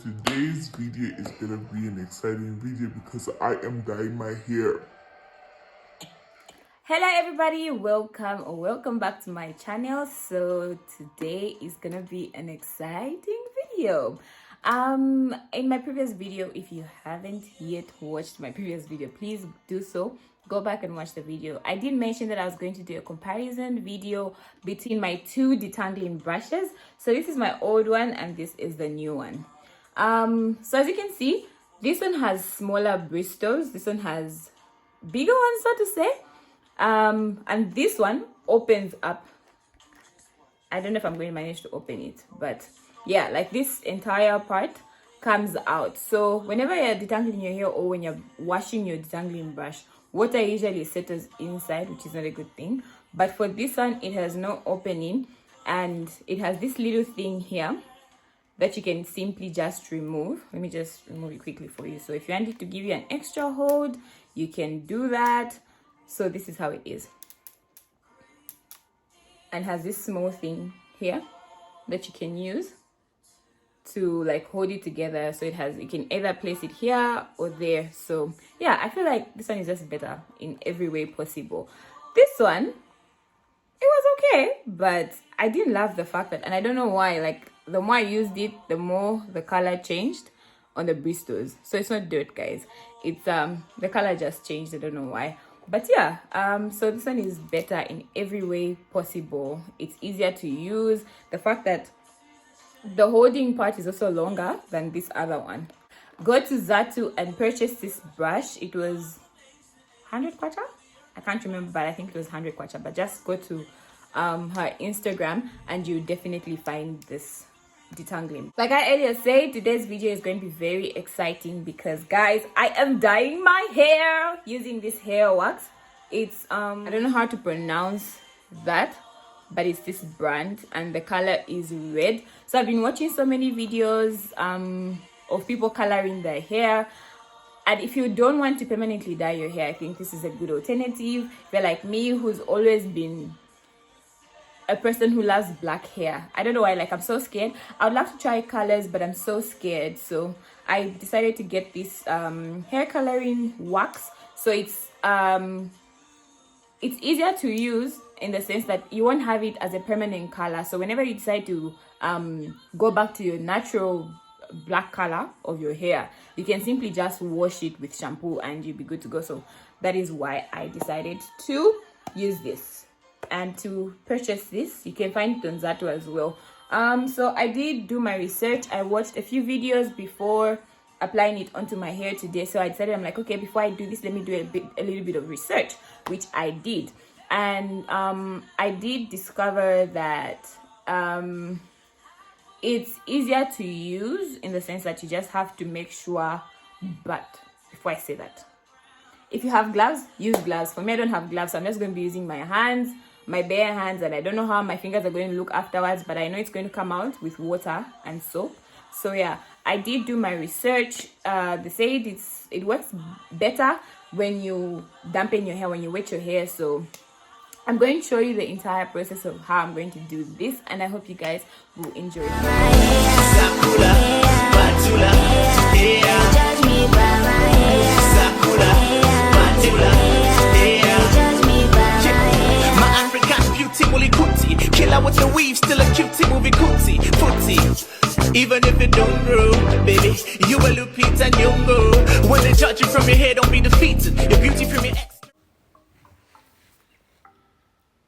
today's video is gonna be an exciting video because I am dyeing my hair. Hello everybody, welcome back to my channel. So today is gonna be an exciting video. In my previous video, if you haven't yet watched my previous video, please do so. Go back and watch the video. I did mention that I was going to do a comparison video between my two detangling brushes. So this is my old one and this is the new one. So as you can see, this one has smaller bristles, this one has bigger ones, so to say. And this one opens up. I don't know if I'm going to manage to open it, but yeah, like this entire part comes out. So whenever you're detangling your hair or when you're washing your detangling brush, water usually settles inside, which is not a good thing. But for this one, it has no opening and it has this little thing here that you can simply just remove. Let me just remove it quickly for you. So if you want it to give you an extra hold, you can do that. So this is how it is, and has this small thing here that you can use to like hold it together. So you can either place it here or there. So yeah, I feel like this one is just better in every way possible. This one, it was okay, but I didn't love the fact that, and I don't know why, like the more I used it, the more the color changed on the bristles. So it's not dirt, guys, it's the color just changed. I don't know why. But yeah, so this one is better in every way possible. It's easier to use. The fact that the holding part is also longer than this other one. Go to Zatu and purchase this brush. It was 100 kwacha? I can't remember, but I think it was 100 kwacha. But just go to her Instagram and you definitely find this detangling. Like I earlier said, today's video is going to be very exciting because guys, I am dyeing my hair using this hair wax. It's I don't know how to pronounce that, but it's this brand and the color is red. So I've been watching so many videos of people coloring their hair, and if you don't want to permanently dye your hair, I think this is a good alternative. If you're like me, who's always been a person who loves black hair, I don't know why, like I'm so scared. I would love to try colors, but I'm so scared. So I decided to get this hair coloring wax. So it's easier to use in the sense that you won't have it as a permanent color. So whenever you decide to go back to your natural black color of your hair, you can simply just wash it with shampoo and you'll be good to go. So that is why I decided to use this. And to purchase this, you can find it on Zatu as well. So I did do my research. I watched a few videos before applying it onto my hair today. So I decided, I'm like, okay, before I do this, let me do a little bit of research, which I did. And I did discover that it's easier to use in the sense that you just have to make sure. But before I say that, if you have gloves, use gloves. For me, I don't have gloves, so I'm just going to be using my hands, my bare hands, and I don't know how my fingers are going to look afterwards, but I know it's going to come out with water and soap. So yeah, I did do my research. They said it works better when you dampen your hair, when you wet your hair. So I'm going to show you the entire process of how I'm going to do this, and I hope you guys will enjoy it. Killer with the weave, still a cutie movie cootie, footy. Even if it don't grow, baby, you a Lupita Nyong'o. When they judge you from your hair, don't be defeated. Your beauty from your ex.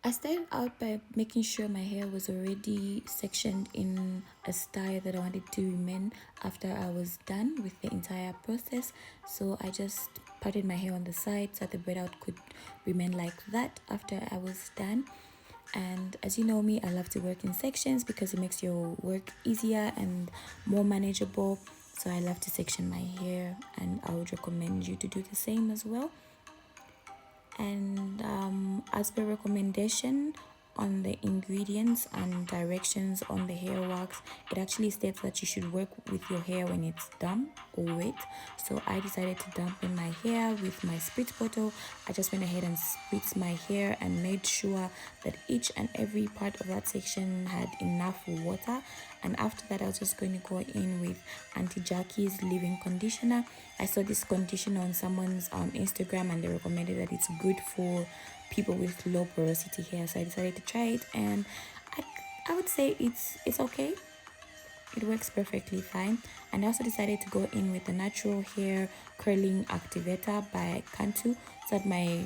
I started out by making sure my hair was already sectioned in a style that I wanted to remain after I was done with the entire process. So I just parted my hair on the side so that the braid out could remain like that after I was done. And as you know me, I love to work in sections because it makes your work easier and more manageable. So I love to section my hair, and I would recommend you to do the same as well. And as per recommendation, on the ingredients and directions on the hair wax, it actually states that you should work with your hair when it's damp or wet. So I decided to dampen my hair with my spritz bottle. I just went ahead and spritzed my hair and made sure that each and every part of that section had enough water. And after that, I was just going to go in with Auntie Jackie's leave-in conditioner. I saw this conditioner on someone's Instagram, and they recommended that it's good for people with low porosity hair. So I decided to try it, and I would say it's okay. It works perfectly fine. And I also decided to go in with the natural hair curling activator by Cantu, so that my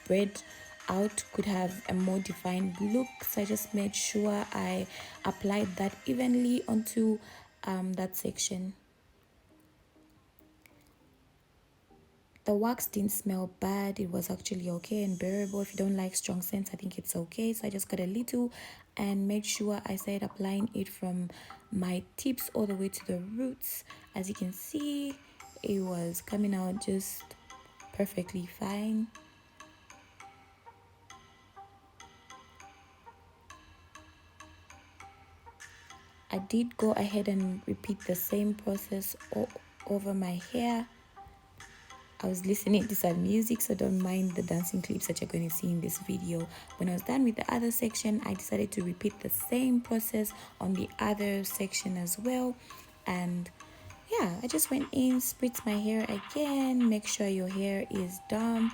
braid out could have a more defined look. So I just made sure I applied that evenly onto that section. The wax didn't smell bad. It was actually okay and bearable. If you don't like strong scents, I think it's okay. So I just got a little and made sure I started applying it from my tips all the way to the roots. As you can see, it was coming out just perfectly fine. I did go ahead and repeat the same process over my hair. I was listening to some music, so don't mind the dancing clips that you're going to see in this video. When I was done with the other section, I decided to repeat the same process on the other section as well. And yeah, I just went in, spritz my hair again, make sure your hair is damp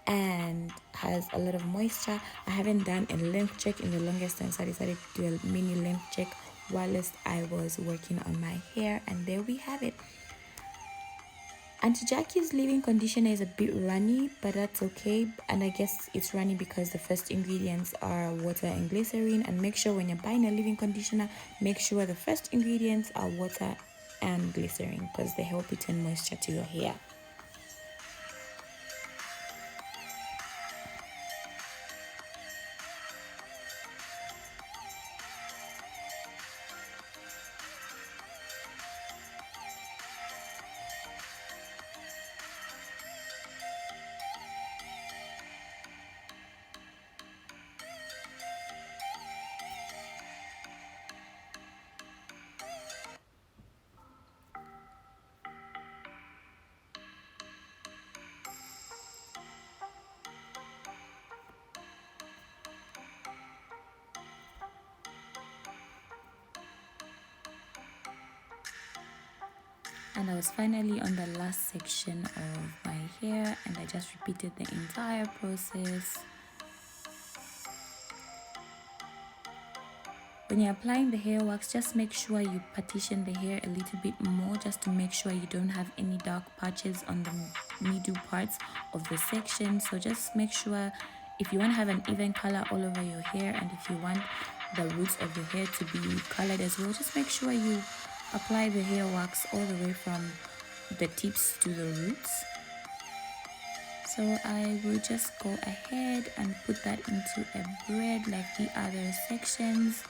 and has a lot of moisture. I haven't done a length check in the longest time, so I decided to do a mini length check whilst I was working on my hair, and there we have it. Auntie Jackie's leave-in conditioner is a bit runny, but that's okay. And I guess it's runny because the first ingredients are water and glycerin. And make sure when you're buying a leave-in conditioner, make sure the first ingredients are water and glycerin, because they help return moisture to your hair. And I was finally on the last section of my hair, and I just repeated the entire process. When you're applying the hair wax, just make sure you partition the hair a little bit more, just to make sure you don't have any dark patches on the middle parts of the section. So just make sure, if you want to have an even color all over your hair, and if you want the roots of your hair to be colored as well, just make sure you apply the hair wax all the way from the tips to the roots. So I will just go ahead and put that into a braid like the other sections.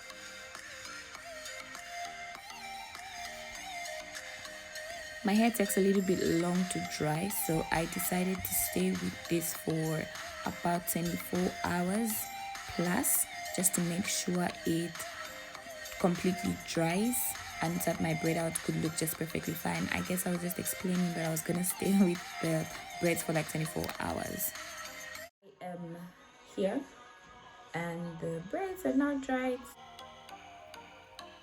My hair takes a little bit long to dry, so I decided to stay with this for about 24 hours plus, just to make sure it completely dries and that my braid out could look just perfectly fine. I guess I was just explaining that I was gonna stay with the braids for like 24 hours. I am here and the braids are now dried.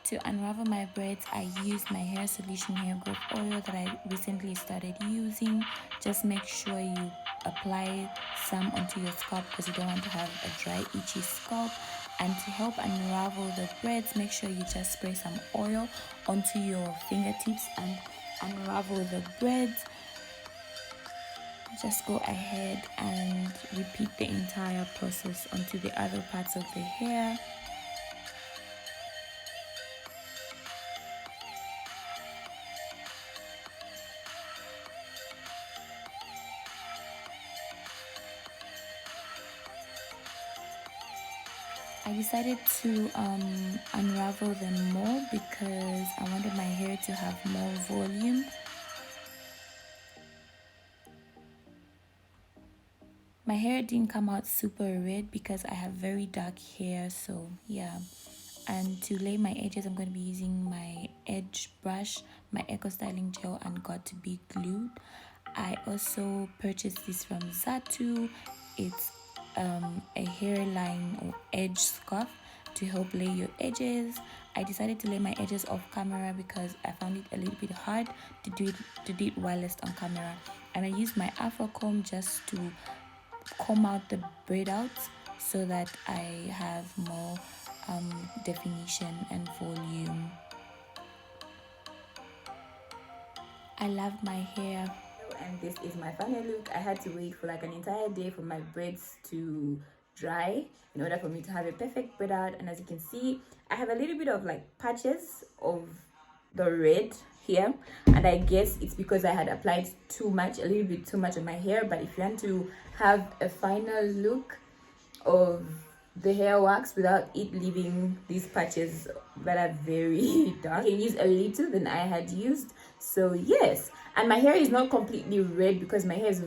To unravel my braids, I used my hair solution hair growth oil that I recently started using. Just make sure you apply some onto your scalp, because you don't want to have a dry, itchy scalp. And to help unravel the braids, make sure you just spray some oil onto your fingertips and unravel the braids. Just go ahead and repeat the entire process onto the other parts of the hair. I decided to unravel them more because I wanted my hair to have more volume. My hair didn't come out super red because I have very dark hair, so yeah. And to lay my edges, I'm going to be using my edge brush, my Eco Styling Gel, and Got to Be Glued. I also purchased this from Zatu. It's a hairline or edge scarf to help lay your edges. I decided to lay my edges off camera because I found it a little bit hard to do it wireless on camera. And I used my Afro comb just to comb out the braid outs so that I have more definition and volume. I love my hair. And this is my final look. I had to wait for like an entire day for my braids to dry in order for me to have a perfect braid out. And as you can see, I have a little bit of like patches of the red here, and I guess it's because I had applied a little bit too much on my hair. But if you want to have a final look of the hair wax without it leaving these patches that are very dark, you can use a little than I had used. So yes, and my hair is not completely red because my hair is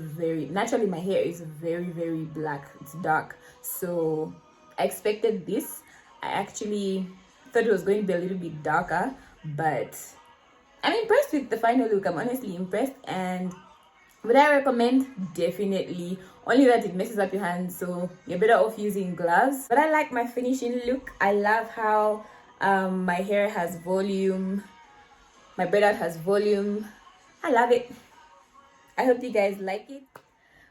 naturally my hair is very black. It's dark, so I expected this. I actually thought it was going to be a little bit darker, but I'm impressed with the final look. I'm honestly impressed. And would I recommend? Definitely. Only that it messes up your hands, so you're better off using gloves. But I like my finishing look. I love how my hair has volume, my braid out has volume. I love it. I hope you guys like it.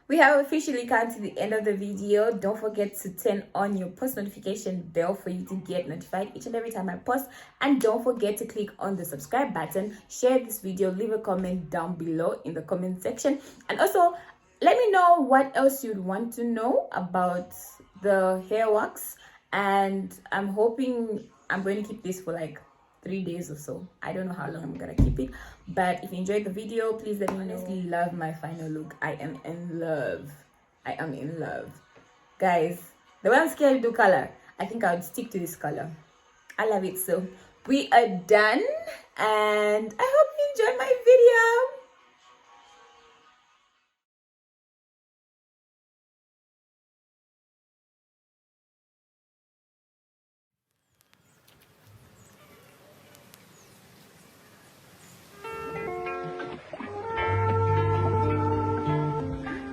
We have officially come to the end of the video. Don't forget to turn on your post notification bell for you to get notified each and every time I post. And don't forget to click on the subscribe button. Share this video. Leave a comment down below in the comment section. And also, let me know what else you'd want to know about the hair wax. And I'm hoping I'm going to keep this for like 3 days or so. I don't know how long I'm gonna keep it, but if you enjoyed the video, please let me know. I honestly love my final look. I am in love. Guys, the way I'm scared to do color, I think I would stick to this color. I love it. So we are done, and I hope you enjoyed my video.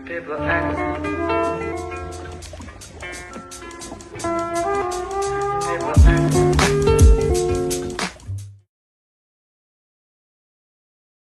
People ask